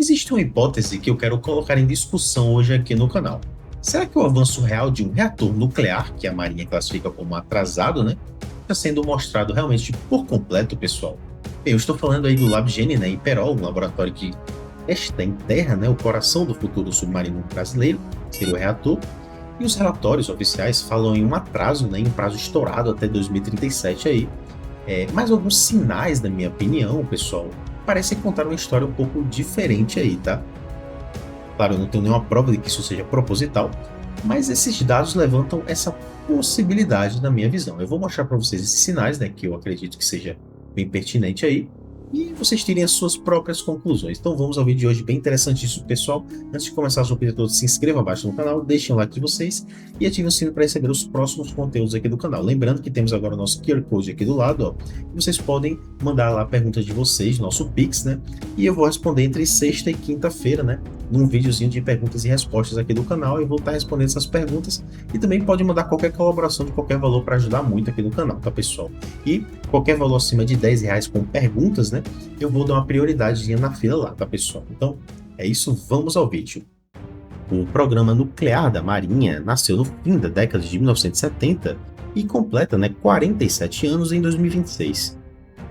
Existe uma hipótese que eu quero colocar em discussão hoje aqui no canal. Será que o avanço real de um reator nuclear, que a Marinha classifica como atrasado, né, está sendo mostrado realmente por completo, pessoal? Eu estou falando aí do LabGen, né, em Perol, um laboratório que testa em terra, né, o coração do futuro submarino brasileiro, que seria o reator, e os relatórios oficiais falam em um atraso, né, em um prazo estourado até 2037 aí. Mas alguns sinais, na minha opinião, pessoal, parecem contar uma história um pouco diferente aí, tá? Claro, eu não tenho nenhuma prova de que isso seja proposital, mas esses dados levantam essa possibilidade na minha visão. Eu vou mostrar para vocês esses sinais, né, que eu acredito que seja bem pertinente aí, e vocês tirem as suas próprias conclusões. Então vamos ao vídeo de hoje, bem interessantíssimo, pessoal. Antes de começar, só pedir a todos se inscrevam abaixo no canal, deixem o like de vocês e ativem o sino para receber os próximos conteúdos aqui do canal. Lembrando que temos agora o nosso QR Code aqui do lado, ó, e vocês podem mandar lá perguntas de vocês, nosso Pix, né? E eu vou responder entre sexta e quinta-feira, né? Num videozinho de perguntas e respostas aqui do canal, eu vou estar respondendo essas perguntas e também pode mandar qualquer colaboração de qualquer valor para ajudar muito aqui no canal, tá, pessoal? E qualquer valor acima de R$10 com perguntas, né, eu vou dar uma prioridadezinha na fila lá, tá, pessoal? Então, é isso, vamos ao vídeo. O programa nuclear da Marinha nasceu no fim da década de 1970 e completa, né, 47 anos em 2026.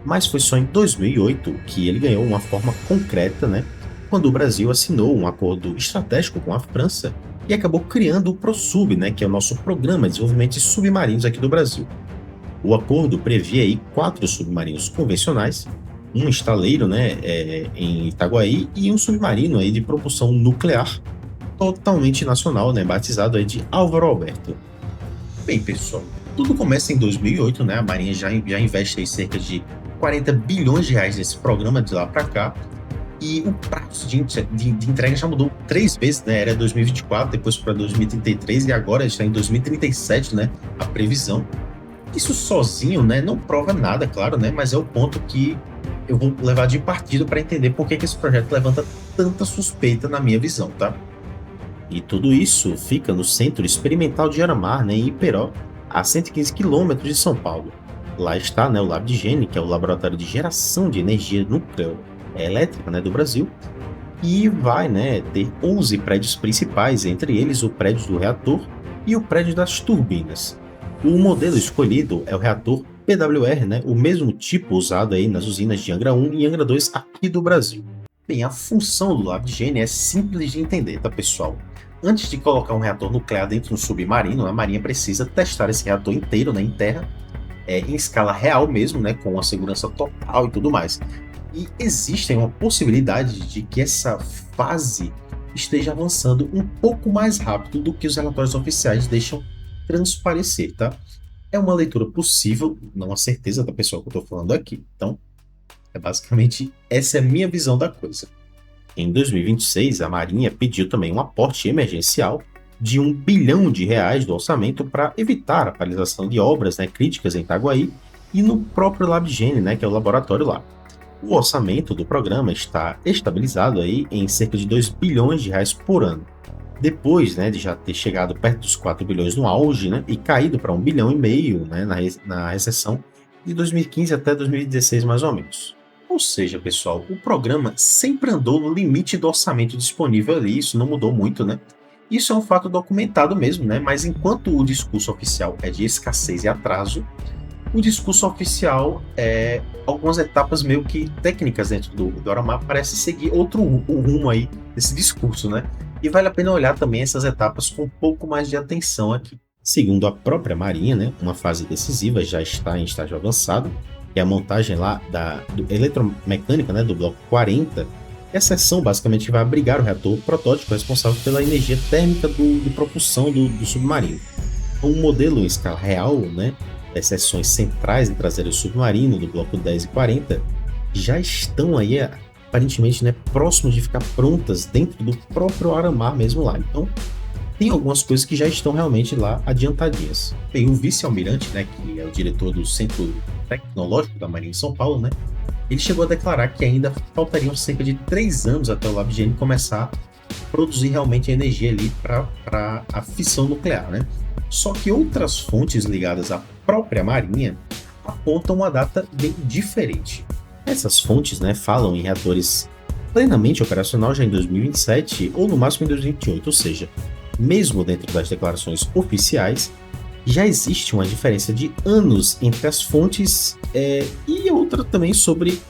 Mas foi só em 2008 que ele ganhou uma forma concreta, né, quando o Brasil assinou um acordo estratégico com a França e acabou criando o ProSub, né, que é o nosso Programa de Desenvolvimento de Submarinos aqui do Brasil. O acordo previa aí 4 submarinos convencionais, um estaleiro, né, em Itaguaí e um submarino aí de propulsão nuclear totalmente nacional, né, batizado aí de Álvaro Alberto. Bem, pessoal, tudo começa em 2008, né, a Marinha já investe aí cerca de R$40 bilhões nesse programa de lá para cá. E o prazo de entrega já mudou 3 vezes, né? Era 2024, depois para 2033 e agora está em 2037, né? A previsão. Isso sozinho, né? Não prova nada, claro, né? Mas é o ponto que eu vou levar de partido para entender por que esse projeto levanta tanta suspeita na minha visão, tá? E tudo isso fica no Centro Experimental de Aramar, né? Em Iperó, a 115 quilômetros de São Paulo. Lá está, né? O LabGen, que é o laboratório de geração de energia nuclear elétrica, né, do Brasil, e vai, né, ter 11 prédios principais, entre eles o prédio do reator e o prédio das turbinas. O modelo escolhido é o reator PWR, né, o mesmo tipo usado aí nas usinas de Angra 1 e Angra 2 aqui do Brasil. Bem, a função do LabGen é simples de entender, tá, pessoal? Antes de colocar um reator nuclear dentro de um submarino, a Marinha precisa testar esse reator inteiro, né, em terra, em escala real mesmo, né, com a segurança total e tudo mais. E existe uma possibilidade de que essa fase esteja avançando um pouco mais rápido do que os relatórios oficiais deixam transparecer, tá? É uma leitura possível, não a certeza da pessoa que eu estou falando aqui. Então, basicamente, essa é a minha visão da coisa. Em 2026, a Marinha pediu também um aporte emergencial de R$1 bilhão do orçamento para evitar a paralisação de obras, né, críticas em Itaguaí e no próprio LabGen, né, que é o laboratório lá. O orçamento do programa está estabilizado aí em cerca de R$2 bilhões por ano. Depois, né, de já ter chegado perto dos 4 bilhões no auge, né, e caído para R$1,5 bilhão, né, na recessão de 2015 até 2016 mais ou menos. Ou seja, pessoal, o programa sempre andou no limite do orçamento disponível ali, isso não mudou muito, né? Isso é um fato documentado mesmo, né? Mas enquanto o discurso oficial é de escassez e atraso, o discurso oficial algumas etapas meio que técnicas dentro do Aramar parece seguir outro rumo aí desse discurso, né? E vale a pena olhar também essas etapas com um pouco mais de atenção aqui. Segundo a própria Marinha, né, uma fase decisiva já está em estágio avançado, que é a montagem lá do eletromecânica, né, do bloco 40. Essa seção basicamente vai abrigar o reator protótipo responsável pela energia térmica de propulsão do submarino. Um modelo em escala real, né, as seções centrais e traseiras do submarino, do bloco 10 e 40, já estão aí, aparentemente, né, próximos de ficar prontas dentro do próprio Aramar mesmo lá. Então, tem algumas coisas que já estão realmente lá adiantadinhas. Tem o vice-almirante, né, que é o diretor do Centro Tecnológico da Marinha em São Paulo, né, ele chegou a declarar que ainda faltariam cerca de 3 anos até o LabGen começar a produzir realmente energia ali para a fissão nuclear, né? Só que outras fontes ligadas à própria Marinha apontam uma data bem diferente. Essas fontes, né, falam em reatores plenamente operacional já em 2027 ou no máximo em 2028, ou seja, mesmo dentro das declarações oficiais, já existe uma diferença de anos entre as fontes e outra também sobre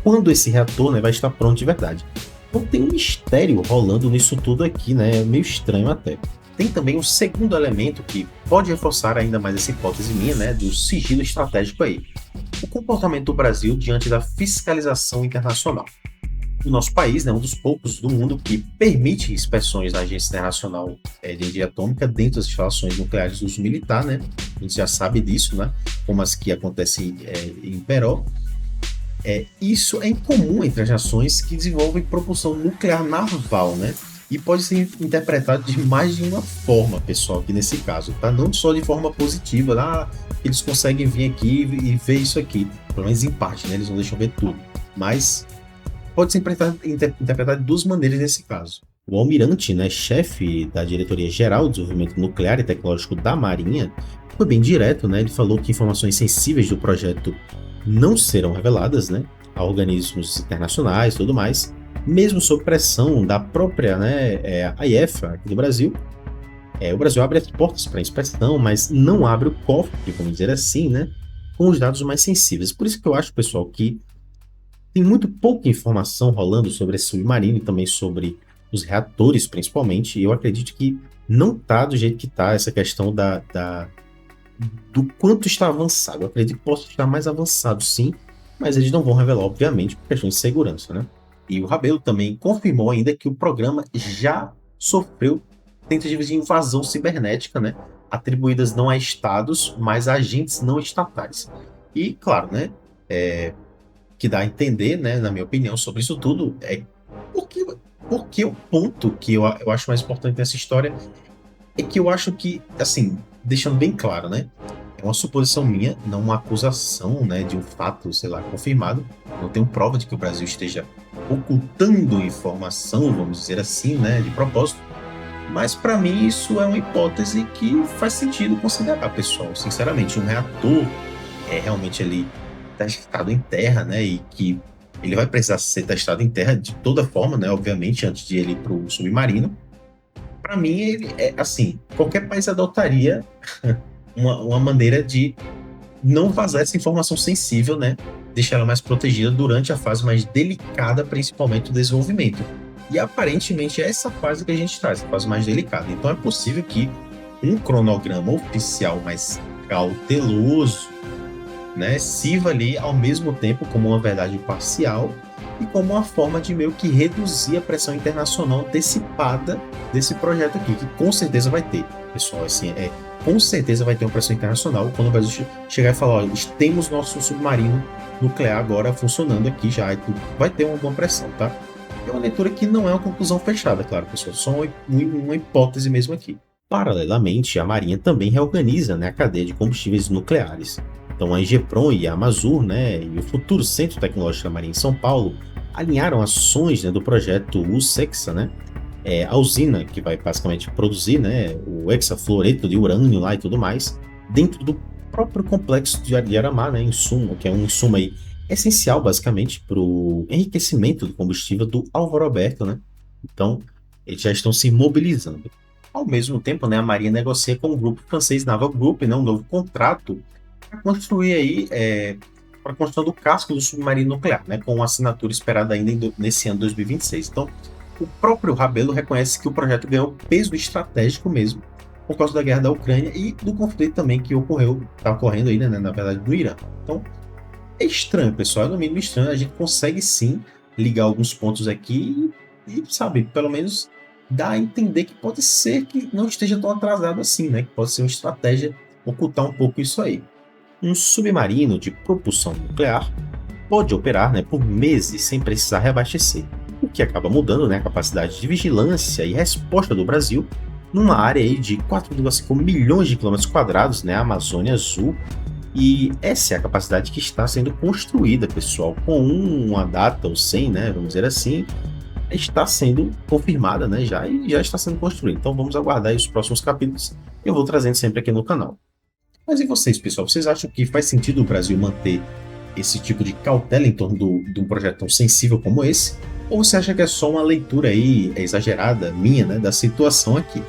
quando esse reator, né, vai estar pronto de verdade. Então tem um mistério rolando nisso tudo aqui, né? É meio estranho até. Tem também um segundo elemento que pode reforçar ainda mais essa hipótese minha, né, do sigilo estratégico aí. O comportamento do Brasil diante da fiscalização internacional. O nosso país, né, um dos poucos do mundo que permite inspeções da Agência Internacional de Energia Atômica dentro das instalações nucleares de uso militar, né? A gente já sabe disso, né? Como as que acontecem em Peró. Isso é incomum entre as nações que desenvolvem propulsão nuclear naval, né? E pode ser interpretado de mais de uma forma, pessoal, aqui nesse caso, tá? Não só de forma positiva, eles conseguem vir aqui e ver isso aqui, pelo menos em parte, né? Eles não deixam ver tudo, mas pode ser interpretado de duas maneiras nesse caso. O almirante, né, chefe da Diretoria-Geral de Desenvolvimento Nuclear e Tecnológico da Marinha, foi bem direto, né? Ele falou que informações sensíveis do projeto não serão reveladas, né, a organismos internacionais e tudo mais, mesmo sob pressão da própria, né, a IEFA aqui do Brasil. O Brasil abre as portas para inspeção, mas não abre o cofre, vamos dizer assim, né, com os dados mais sensíveis. Por isso que eu acho, pessoal, que tem muito pouca informação rolando sobre esse submarino e também sobre os reatores, principalmente, e eu acredito que não está do jeito que está essa questão do quanto está avançado. Eu acredito que possa estar mais avançado, sim, mas eles não vão revelar, obviamente, por questões de segurança, né? E o Rabelo também confirmou ainda que o programa já sofreu tentativas de invasão cibernética, né? Atribuídas não a estados, mas a agentes não estatais. E, claro, né? Que dá a entender, né, na minha opinião, sobre isso tudo, porque o ponto que eu acho mais importante nessa história é que eu acho que, assim, deixando bem claro, né, é uma suposição minha, não uma acusação, né, de um fato, sei lá, confirmado. Não tenho prova de que o Brasil esteja ocultando informação, vamos dizer assim, né, de propósito. Mas para mim isso é uma hipótese que faz sentido considerar, pessoal. Sinceramente, um reator realmente ali testado em terra, né, e que ele vai precisar ser testado em terra de toda forma, né, obviamente, antes de ele ir para o submarino. Para mim, ele assim, qualquer país adotaria uma maneira de não vazar essa informação sensível, né, deixar ela mais protegida durante a fase mais delicada, principalmente do desenvolvimento. E aparentemente é essa fase que a gente está, essa fase mais delicada. Então é possível que um cronograma oficial mais cauteloso, né, sirva ali ao mesmo tempo como uma verdade parcial e como uma forma de meio que reduzir a pressão internacional antecipada desse projeto aqui, que com certeza vai ter, pessoal, assim, com certeza vai ter uma pressão internacional quando o Brasil chegar e falar, olha, temos nosso submarino nuclear agora funcionando aqui já, e tudo, vai ter uma boa pressão, tá? É uma leitura que não é uma conclusão fechada, claro, pessoal, só uma hipótese mesmo aqui. Paralelamente, a Marinha também reorganiza, né, a cadeia de combustíveis nucleares. Então a Ingepron e a Amazur, né, e o futuro Centro Tecnológico da Marinha em São Paulo alinharam ações, né, do projeto USEXA, né, a usina que vai basicamente produzir, né, o hexafluoreto de urânio lá e tudo mais, dentro do próprio complexo de Aramá, né, insumo, que é um insumo aí essencial basicamente para o enriquecimento do combustível do Álvaro Alberto, né. Então eles já estão se mobilizando. Ao mesmo tempo, né, a Marinha negocia com o grupo francês Naval Group, né, um novo contrato para construir aí, para a construção do casco do submarino nuclear, né, com uma assinatura esperada ainda nesse ano 2026. Então, o próprio Rabelo reconhece que o projeto ganhou peso estratégico mesmo, por causa da guerra da Ucrânia e do conflito também que está ocorrendo aí, né, na verdade, no Irã. Então, é estranho, pessoal, é no mínimo estranho. A gente consegue sim ligar alguns pontos aqui e sabe, pelo menos dá a entender que pode ser que não esteja tão atrasado assim, né, que pode ser uma estratégia ocultar um pouco isso aí. Um submarino de propulsão nuclear pode operar, né, por meses sem precisar reabastecer, o que acaba mudando, né, a capacidade de vigilância e resposta do Brasil numa área aí de 4,5 milhões de quilômetros quadrados, né, a Amazônia Azul, e essa é a capacidade que está sendo construída, pessoal, com uma data ou 100, né, vamos dizer assim, está sendo confirmada, né, e já está sendo construída. Então vamos aguardar aí os próximos capítulos, eu vou trazendo sempre aqui no canal. Mas e vocês, pessoal? Vocês acham que faz sentido o Brasil manter esse tipo de cautela em torno de um projeto tão sensível como esse? Ou você acha que é só uma leitura aí exagerada minha, né, da situação aqui?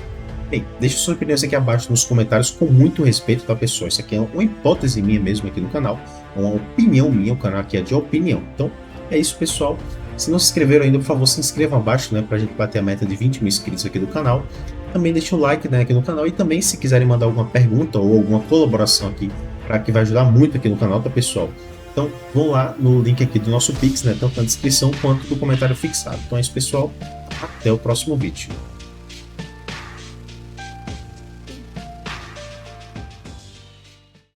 Bem, deixe suas opiniões aqui abaixo nos comentários com muito respeito, tá, pessoal? Isso aqui é uma hipótese minha mesmo aqui no canal, uma opinião minha, o canal aqui é de opinião. Então, é isso, pessoal. Se não se inscreveram ainda, por favor, se inscrevam abaixo, né, pra gente bater a meta de 20 mil inscritos aqui do canal. Também deixe o like, né, aqui no canal e também se quiserem mandar alguma pergunta ou alguma colaboração aqui, para que vai ajudar muito aqui no canal, tá, pessoal? Então, vão lá no link aqui do nosso Pix, né, tanto na descrição quanto do comentário fixado. Então é isso, pessoal. Até o próximo vídeo.